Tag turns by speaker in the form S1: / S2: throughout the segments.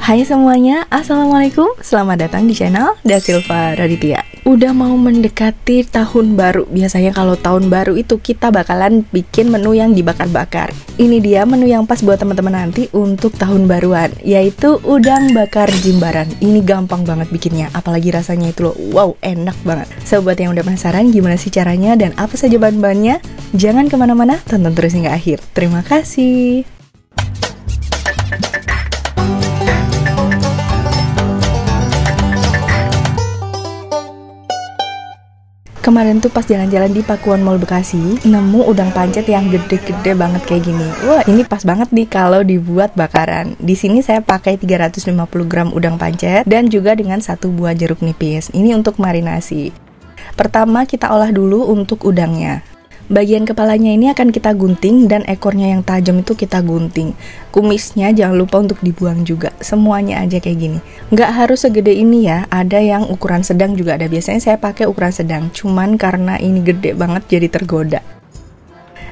S1: Hai semuanya, Assalamualaikum. Selamat datang di channel Dasilva Raditya. Udah mau mendekati tahun baru. Biasanya kalau tahun baru itu kita bakalan bikin menu yang dibakar-bakar. Ini dia menu yang pas buat teman-teman nanti untuk tahun baruan, yaitu udang bakar jimbaran. Ini gampang banget bikinnya, apalagi rasanya itu loh, wow, enak banget. So, buat yang udah penasaran gimana sih caranya dan apa saja bahan-bahannya, jangan kemana-mana, tonton terus hingga akhir. Terima kasih. Kemarin tuh pas jalan-jalan di Pakuan Mall Bekasi, nemu udang pancet yang gede-gede banget kayak gini. Wah, ini pas banget nih kalau dibuat bakaran. Di sini saya pakai 350 gram udang pancet dan juga dengan 1 buah jeruk nipis. Ini untuk marinasi. Pertama kita olah dulu untuk udangnya. Bagian kepalanya ini akan kita gunting dan ekornya yang tajam itu kita gunting. Kumisnya jangan lupa untuk dibuang juga. Semuanya aja kayak gini. Nggak harus segede ini ya. Ada yang ukuran sedang juga ada. Biasanya saya pakai ukuran sedang. Cuman karena ini gede banget jadi tergoda.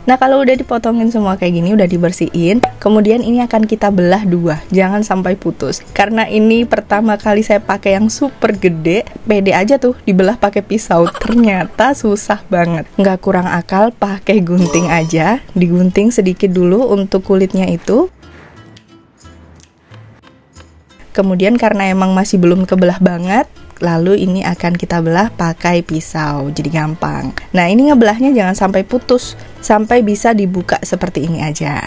S1: Nah, kalau udah dipotongin semua kayak gini, udah dibersihin, kemudian ini akan kita belah dua, jangan sampai putus. Karena ini pertama kali saya pakai yang super gede, pede aja tuh dibelah pakai pisau, ternyata susah banget. Nggak kurang akal, pakai gunting aja, digunting sedikit dulu untuk kulitnya itu. Kemudian karena emang masih belum kebelah banget, lalu ini akan kita belah pakai pisau, jadi gampang. Nah, ini ngebelahnya jangan sampai putus, sampai bisa dibuka seperti ini aja.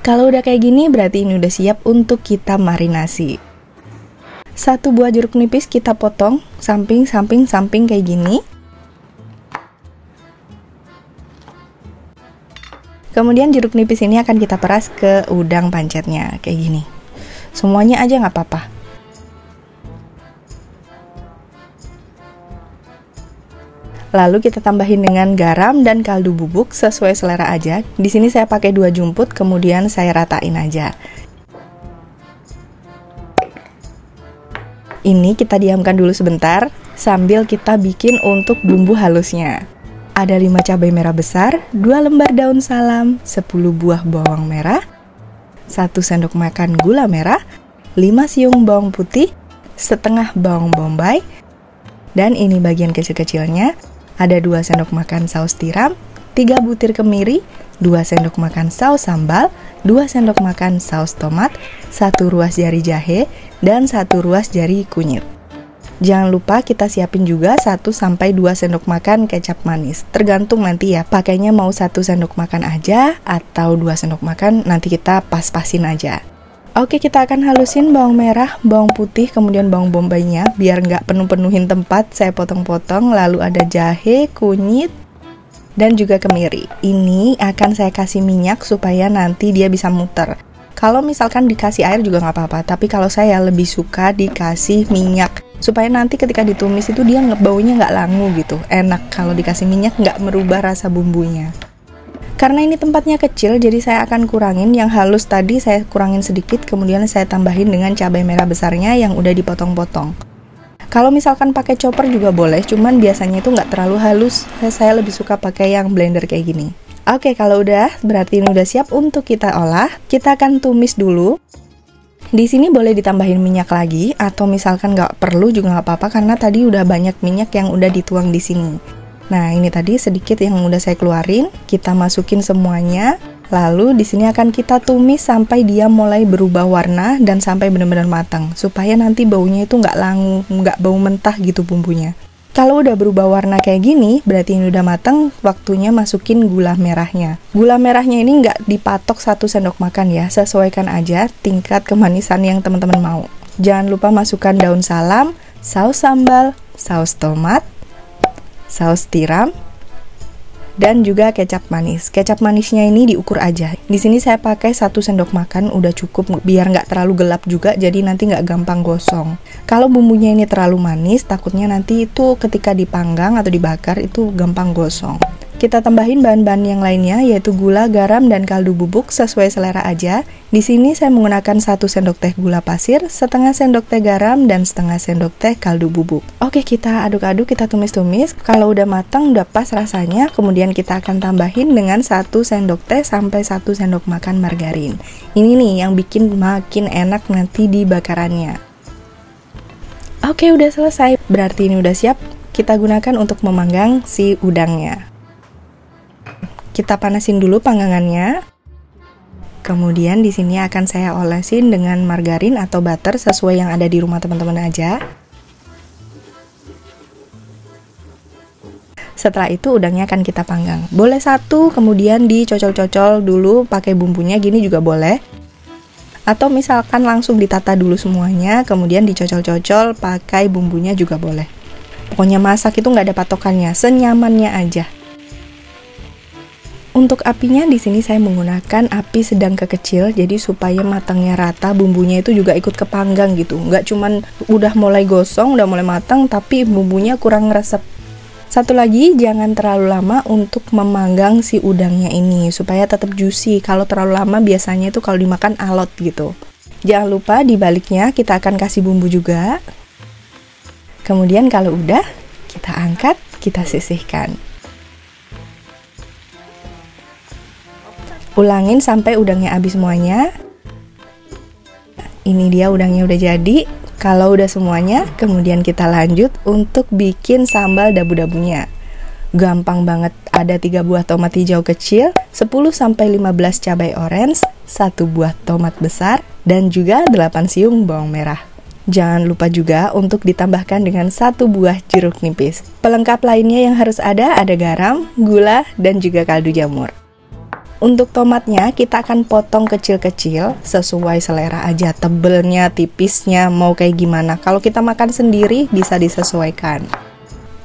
S1: Kalau udah kayak gini, berarti ini udah siap untuk kita marinasi. 1 buah jeruk nipis kita potong samping kayak gini. Kemudian jeruk nipis ini akan kita peras ke udang pancetnya, kayak gini. Semuanya aja nggak apa-apa. Lalu kita tambahin dengan garam dan kaldu bubuk sesuai selera aja. Di sini saya pakai 2 jumput, kemudian saya ratain aja. Ini kita diamkan dulu sebentar, sambil kita bikin untuk bumbu halusnya. Ada 5 cabai merah besar, 2 lembar daun salam, 10 buah bawang merah, 1 sendok makan gula merah, 5 siung bawang putih, setengah bawang bombay, dan ini bagian kecil-kecilnya, ada 2 sendok makan saus tiram, 3 butir kemiri, 2 sendok makan saus sambal, 2 sendok makan saus tomat, 1 ruas jari jahe, dan 1 ruas jari kunyit. Jangan lupa kita siapin juga 1-2 sendok makan kecap manis. Tergantung nanti ya, pakainya mau 1 sendok makan aja atau 2 sendok makan, nanti kita pas-pasin aja. Oke, kita akan halusin bawang merah, bawang putih, kemudian bawang bombaynya. Biar nggak penuh-penuhin tempat, saya potong-potong. Lalu ada jahe, kunyit, dan juga kemiri. Ini akan saya kasih minyak supaya nanti dia bisa muter. Kalau misalkan dikasih air juga nggak apa-apa, tapi kalau saya lebih suka dikasih minyak supaya nanti ketika ditumis itu dia baunya nggak langu gitu. Enak kalau dikasih minyak, nggak merubah rasa bumbunya. Karena ini tempatnya kecil, jadi saya akan kurangin yang halus tadi, saya kurangin sedikit, kemudian saya tambahin dengan cabai merah besarnya yang udah dipotong-potong. Kalau misalkan pakai chopper juga boleh, cuman biasanya itu nggak terlalu halus, saya lebih suka pakai yang blender kayak gini. Oke, kalau udah, berarti ini udah siap untuk kita olah. Kita akan tumis dulu. Di sini boleh ditambahin minyak lagi, atau misalkan nggak perlu juga nggak apa-apa, karena tadi udah banyak minyak yang udah dituang di sini. Nah, ini tadi sedikit yang udah saya keluarin. Kita masukin semuanya. Lalu di sini akan kita tumis sampai dia mulai berubah warna dan sampai benar-benar matang, supaya nanti baunya itu nggak langu, nggak bau mentah gitu bumbunya. Kalau udah berubah warna kayak gini, berarti ini udah matang, waktunya masukin gula merahnya. Gula merahnya ini nggak dipatok 1 sendok makan ya, sesuaikan aja tingkat kemanisan yang teman-teman mau. Jangan lupa masukkan daun salam, saus sambal, saus tomat, saus tiram, dan juga kecap manis. Kecap manisnya ini diukur aja. Di sini saya pakai 1 sendok makan, udah cukup biar nggak terlalu gelap juga, jadi nanti nggak gampang gosong. Kalau bumbunya ini terlalu manis, takutnya nanti itu ketika dipanggang atau dibakar itu gampang gosong. Kita tambahin bahan-bahan yang lainnya, yaitu gula, garam, dan kaldu bubuk sesuai selera aja. Di sini saya menggunakan 1 sendok teh gula pasir, setengah sendok teh garam, dan setengah sendok teh kaldu bubuk. Oke, kita aduk-aduk, kita tumis-tumis. Kalau udah matang, udah pas rasanya, kemudian kita akan tambahin dengan 1 sendok teh sampai 1 sendok makan margarin. Ini nih yang bikin makin enak nanti di bakarannya. Oke, udah selesai. Berarti ini udah siap kita gunakan untuk memanggang si udangnya. Kita panasin dulu panggangannya. Kemudian di sini akan saya olesin dengan margarin atau butter sesuai yang ada di rumah teman-teman aja. Setelah itu udangnya akan kita panggang. Boleh satu, kemudian dicocol-cocol dulu pakai bumbunya, gini juga boleh. Atau misalkan langsung ditata dulu semuanya, kemudian dicocol-cocol pakai bumbunya juga boleh. Pokoknya masak itu nggak ada patokannya, senyamannya aja. Untuk apinya di sini saya menggunakan api sedang ke kecil, jadi supaya matangnya rata, bumbunya itu juga ikut kepanggang gitu. Nggak cuman udah mulai gosong, udah mulai matang, tapi bumbunya kurang ngeresep. Satu lagi, jangan terlalu lama untuk memanggang si udangnya ini, supaya tetap juicy. Kalau terlalu lama biasanya itu kalau dimakan alot gitu. Jangan lupa di baliknya kita akan kasih bumbu juga. Kemudian kalau udah, kita angkat, kita sisihkan. Ulangin sampai udangnya habis semuanya. Ini dia udangnya udah jadi. Kalau udah semuanya, kemudian kita lanjut untuk bikin sambal dabu-dabunya. Gampang banget, ada 3 buah tomat hijau kecil, 10-15 cabai orange, 1 buah tomat besar, dan juga 8 siung bawang merah. Jangan lupa juga untuk ditambahkan dengan 1 buah jeruk nipis. Pelengkap lainnya yang harus ada garam, gula, dan juga kaldu jamur. Untuk tomatnya kita akan potong kecil-kecil sesuai selera aja, tebelnya, tipisnya, mau kayak gimana. Kalau kita makan sendiri bisa disesuaikan.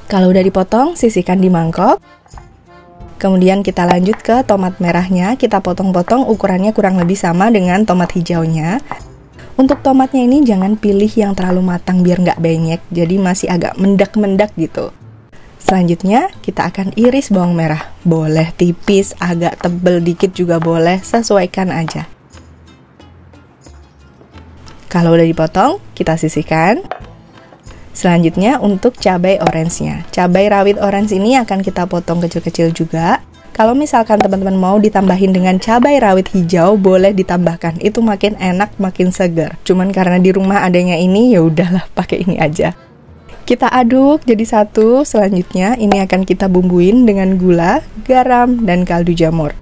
S1: Kalau udah dipotong, sisihkan di mangkok. Kemudian kita lanjut ke tomat merahnya, kita potong-potong ukurannya kurang lebih sama dengan tomat hijaunya. Untuk tomatnya ini jangan pilih yang terlalu matang biar nggak benyek, jadi masih agak mendak-mendak gitu. Selanjutnya, kita akan iris bawang merah. Boleh tipis, agak tebel dikit juga boleh, sesuaikan aja. Kalau udah dipotong, kita sisihkan. Selanjutnya, untuk cabai orange-nya. Cabai rawit orange ini akan kita potong kecil-kecil juga. Kalau misalkan teman-teman mau ditambahin dengan cabai rawit hijau, boleh ditambahkan. Itu makin enak, makin segar. Cuman karena di rumah adanya ini, ya udahlah pakai ini aja. Kita aduk jadi satu. Selanjutnya ini akan kita bumbuin dengan gula, garam, dan kaldu jamur.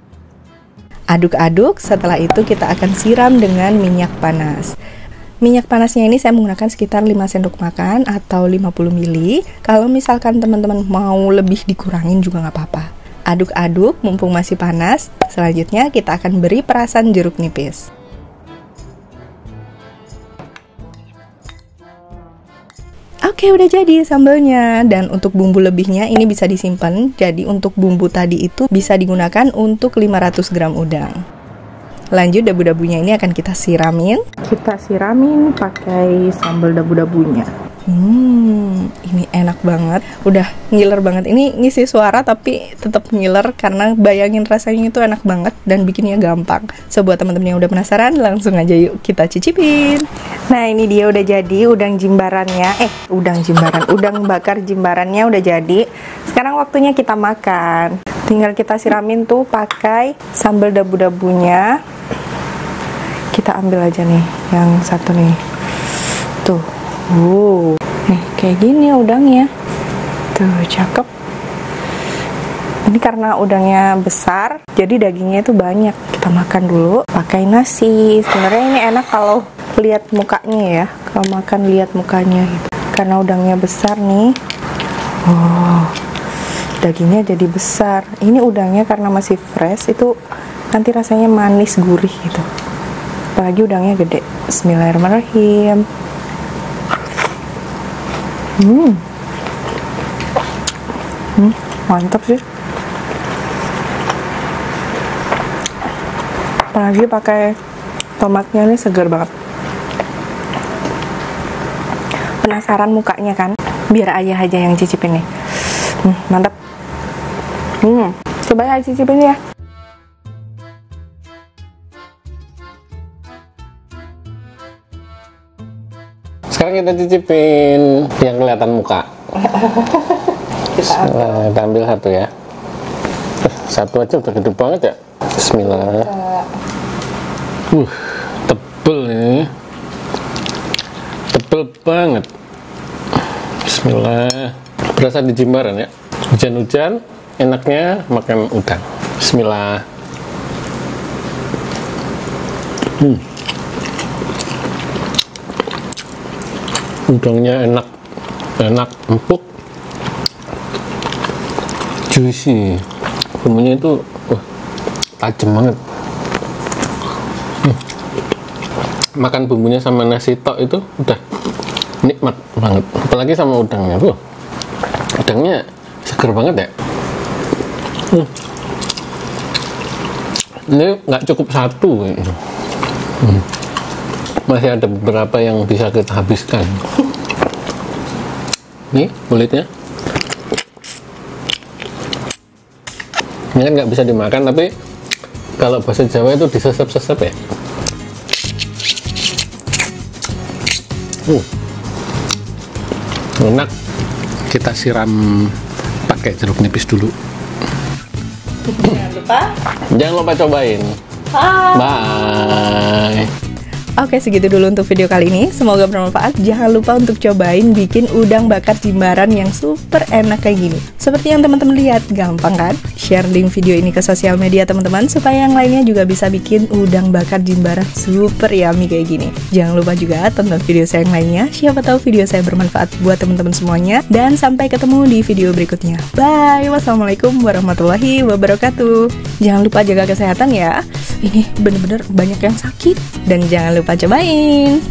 S1: Aduk-aduk, setelah itu kita akan siram dengan minyak panas. Minyak panasnya ini saya menggunakan sekitar 5 sendok makan atau 50 ml. Kalau misalkan teman-teman mau lebih dikurangin juga nggak apa-apa. Aduk-aduk mumpung masih panas. Selanjutnya kita akan beri perasan jeruk nipis. Oke, udah jadi sambalnya. Dan untuk bumbu lebihnya ini bisa disimpan. Jadi untuk bumbu tadi itu bisa digunakan untuk 500 gram udang. Lanjut, dabu-dabunya ini akan kita siramin. Kita siramin pakai sambal dabu-dabunya. Ini enak banget. Udah ngiler banget. Ini ngisi suara tapi tetap ngiler karena bayangin rasanya itu enak banget dan bikinnya gampang. So, buat teman-teman yang udah penasaran, langsung aja yuk kita cicipin. Nah, ini dia udah jadi udang jimbarannya. Udang bakar jimbarannya udah jadi. Sekarang waktunya kita makan. Tinggal kita siramin tuh pakai sambal dabu-dabunya. Kita ambil aja nih yang satu nih. Tuh. Nih kayak gini udangnya. Tuh, cakep. Ini karena udangnya besar, jadi dagingnya itu banyak. Kita makan dulu pakai nasi. Sebenarnya ini enak kalau lihat mukanya ya. Kalau makan lihat mukanya gitu. Karena udangnya besar nih. Dagingnya jadi besar. Ini udangnya karena masih fresh, itu nanti rasanya manis gurih gitu. Apalagi udangnya gede. Bismillahirrahmanirrahim. Mantap sih. Apalagi pakai tomatnya ini segar banget. Penasaran mukanya kan? Biar ayah aja yang cicipin nih. Mantap. Coba ya cicipin ya.
S2: Sekarang kita cicipin yang kelihatan muka. Kita ambil satu ya. Satu aja udah gede banget ya. Bismillah. Tebel ini. Tebel banget. Bismillah. Berasa di Jimbaran ya. Hujan-hujan, enaknya makan udang. Bismillah. Udangnya enak, empuk, juicy. Bumbunya itu tajam banget. Makan bumbunya sama nasi tok itu udah nikmat banget. Apalagi sama udangnya, udangnya seger banget ya. Ini nggak cukup satu. Masih ada beberapa yang bisa kita habiskan. Nih kulitnya. Ini kan nggak bisa dimakan, tapi kalau bahasa Jawa itu disesep-sesep ya. Enak. Kita siram pakai jeruk nipis dulu. Jangan lupa cobain. Bye.
S1: Oke, segitu dulu untuk video kali ini. Semoga bermanfaat. Jangan lupa untuk cobain bikin udang bakar Jimbaran yang super enak kayak gini. Seperti yang teman-teman lihat, gampang kan? Share link video ini ke sosial media teman-teman supaya yang lainnya juga bisa bikin udang bakar Jimbaran super yummy kayak gini. Jangan lupa juga tonton video saya yang lainnya. Siapa tahu video saya bermanfaat buat teman-teman semuanya. Dan sampai ketemu di video berikutnya. Bye. Wassalamualaikum warahmatullahi wabarakatuh. Jangan lupa jaga kesehatan ya. Ini bener-bener banyak yang sakit. Dan jangan lupa cobain.